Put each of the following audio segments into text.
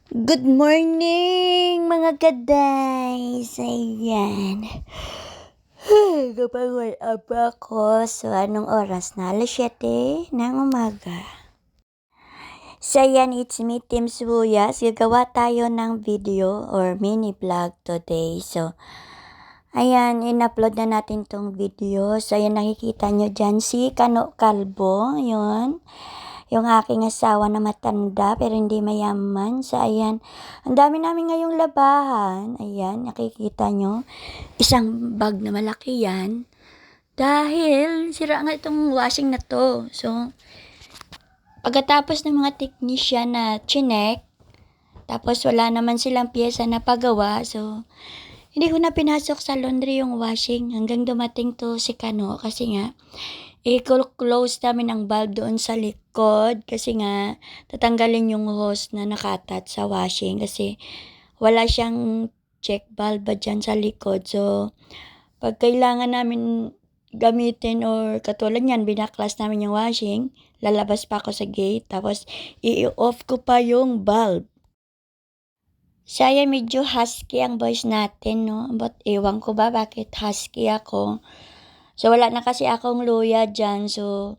Good morning mga guys! Ayan. Kapag-wake up ako. So, anong oras na? Alas 7 ng umaga. So, ayan, it's me, Team Sibuyas. Gagawa tayo ng video or mini vlog today. So, ayan, in-upload na natin tong video. So, ayan, nakikita nyo dyan si Kano Kalbo. Yun. Yung aking asawa na matanda pero hindi mayaman. So, ayan. Ang dami namin ngayong labahan. Ayan, nakikita nyo. Isang bag na malaki yan. Dahil sira nga itong washing na to. So, pagkatapos ng mga technician na chinek, tapos wala naman silang pyesa na pagawa. So, hindi ko na pinasok sa laundry yung washing hanggang dumating to si Kano kasi nga, i-close namin ang valve doon sa likod kasi nga tatanggalin yung hose na nakatat sa washing kasi wala siyang check valve ba dyan sa likod. So, pag kailangan namin gamitin or katulad yan, binaklas namin yung washing, lalabas pa ako sa gate tapos i-off ko pa yung valve. Siya medyo husky ang voice natin, no? But ewan ko ba bakit husky ako. So, wala na kasi akong luya dyan. So,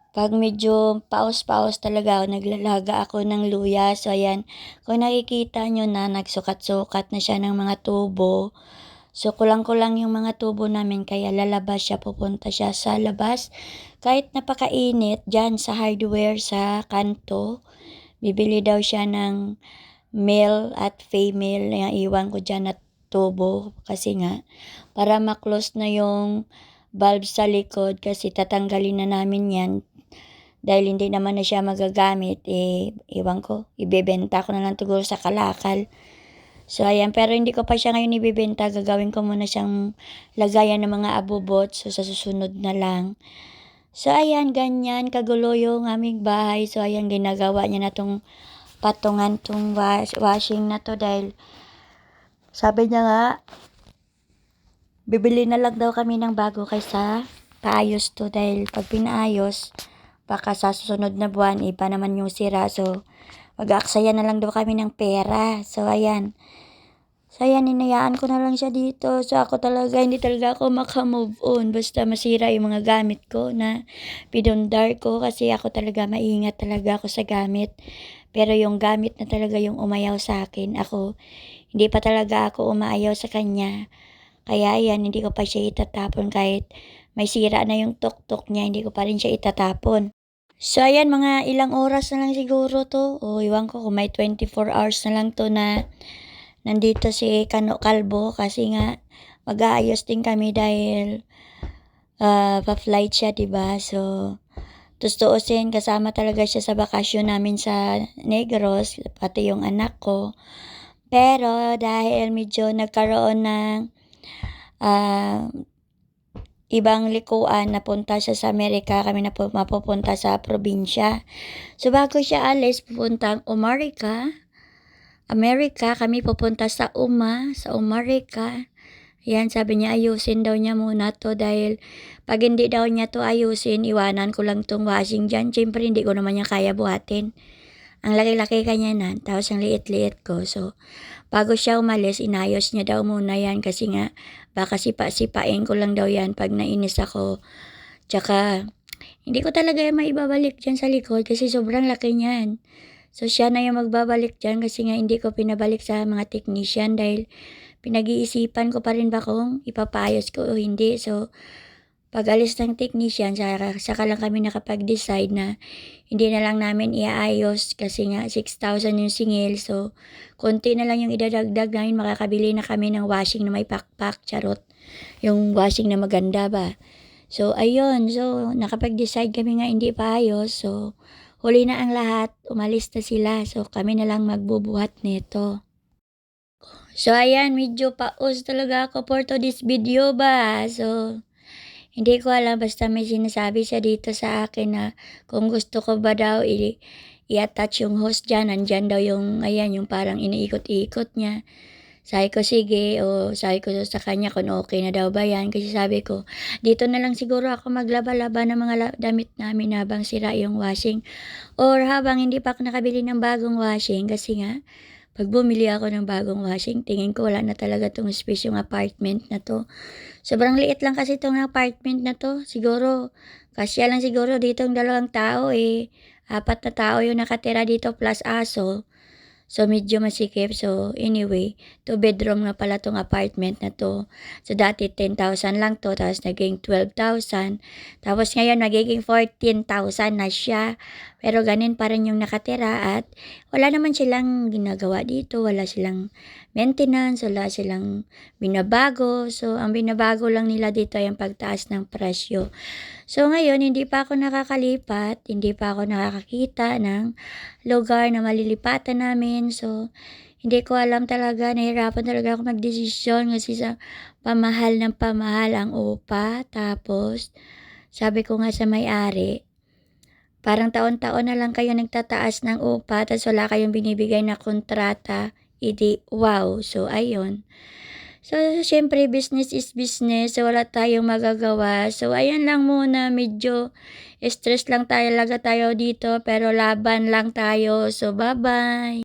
pag medyo paos-paos talaga ako, naglalaga ako ng luya. So, ayan. Kung nakikita nyo na, nagsukat-sukat na siya ng mga tubo. So, kulang-kulang yung mga tubo namin. Kaya lalabas siya, pupunta siya sa labas. Kahit napakainit, dyan sa hardware sa kanto, bibili daw siya ng male at female. Iwan ko dyan at tubo. Kasi nga, para maklose na yung valve sa likod kasi tatanggalin na namin yan dahil hindi naman na siya magagamit, iwan ko, ibebenta ko na lang siguro sa kalakal. So, ayan, pero hindi ko pa siya ngayon ibebenta, gagawin ko muna siyang lagayan ng mga abubot, so sa susunod na lang. So, ayan, ganyan, kagulo yung aming bahay. So, ayan, ginagawa niya na tong patungan tong washing na to dahil sabi niya nga, bibili na lang daw kami ng bago kaysa paayos to dahil pag pinaayos, baka sa susunod na buwan, iba naman yung sira. So, mag-aaksaya na lang daw kami ng pera. So, ayan. So, ayan, inayaan ko na lang siya dito. So, ako talaga, hindi talaga ako makamove on. Basta masira yung mga gamit ko na pinundar ko kasi ako talaga, maingat talaga ako sa gamit. Pero yung gamit na talaga yung umayaw sa akin, ako, hindi pa talaga ako umaayaw sa kanya. Kaya ayan, hindi ko pa siya itatapon kahit may sira na yung tuktok niya, hindi ko pa rin siya itatapon. So ayan, mga ilang oras na lang siguro to. O iwan ko kung may 24 hours na lang to na nandito si Kano Kalbo kasi nga mag-aayos din kami dahil pa-flight siya, diba? So, tustuusin, kasama talaga siya sa bakasyon namin sa Negros, pati yung anak ko. Pero dahil medyo nagkaroon ng uh, ibang likuan, napunta siya sa Amerika, kami na mapupunta sa probinsya. So, bago siya alis, pupuntang Amerika, kami pupunta sa Amerika. Yan, sabi niya, ayusin daw niya muna to dahil pag hindi daw niya to ayusin, iwanan ko lang tong washing dyan. Siyempre, hindi ko naman niya kaya buhatin. Ang laki-laki kanya na, tapos ang liit-liit ko. So, bago siya umalis, inayos niya daw muna yan kasi nga, baka sipa-sipain ko lang daw yan pag nainis ako. Tsaka, hindi ko talaga yung maibabalik dyan sa likod kasi sobrang laki niyan. So, siya na yung magbabalik dyan kasi nga hindi ko pinabalik sa mga technician dahil pinag-iisipan ko pa rin ba kung ipapayos ko o hindi. So, pag alis ng technician, saka lang kami nakapag-decide na hindi na lang namin iaayos kasi nga 6,000 yung singil. So, konti na lang yung idadagdag namin. Makakabili na kami ng washing na may pakpak, charot. Yung washing na maganda ba. So, ayun. So, nakapag-decide kami nga hindi pa ayos. So, huli na ang lahat. Umalis na sila. So, kami na lang magbubuhat nito. So, ayan. Medyo paus talaga ako for this video ba. So, hindi ko alam. Basta may sinasabi siya dito sa akin na kung gusto ko ba daw i-attach yung hose dyan. Nandyan daw yung, ayan, yung parang iniikot-ikot niya. Sabi ko, sige, o sabi ko sa kanya kung okay na daw ba yan. Kasi sabi ko, dito na lang siguro ako maglaba-laba ng mga damit namin habang sira yung washing. Or habang hindi pa ako nakabili ng bagong washing. Kasi nga, pag bumili ako ng bagong washing, tingin ko wala na talaga tong space yung apartment na to. Sobrang liit lang kasi itong apartment na to. Siguro, kasya lang siguro dito ang 2 tao eh. 4 na tao yung nakatira dito plus aso. So, medyo masikip. So, anyway, 2 bedroom na pala tong apartment na to. So, dati 10,000 lang to, tapos naging 12,000. Tapos ngayon, magiging 14,000 na siya. Pero ganin pa rin yung nakatira at wala naman silang ginagawa dito. Wala silang maintenance, wala silang binabago. So, ang binabago lang nila dito ay ang pagtaas ng presyo. So, ngayon, hindi pa ako nakakalipat, hindi pa ako nakakakita ng lugar na malilipatan namin. So, hindi ko alam talaga, nahirapan talaga ako magdesisyon kasi sa pamahal ng pamahal ang upa. Tapos, sabi ko nga sa may-ari, parang taon-taon na lang kayo nagtataas ng upa, tapos wala kayong binibigay na kontrata. Idi, wow. So, ayun. So, siyempre business is business. So, wala tayong magagawa. So, ayan lang muna. Medyo stress lang talaga tayo dito. Pero laban lang tayo. So, bye-bye.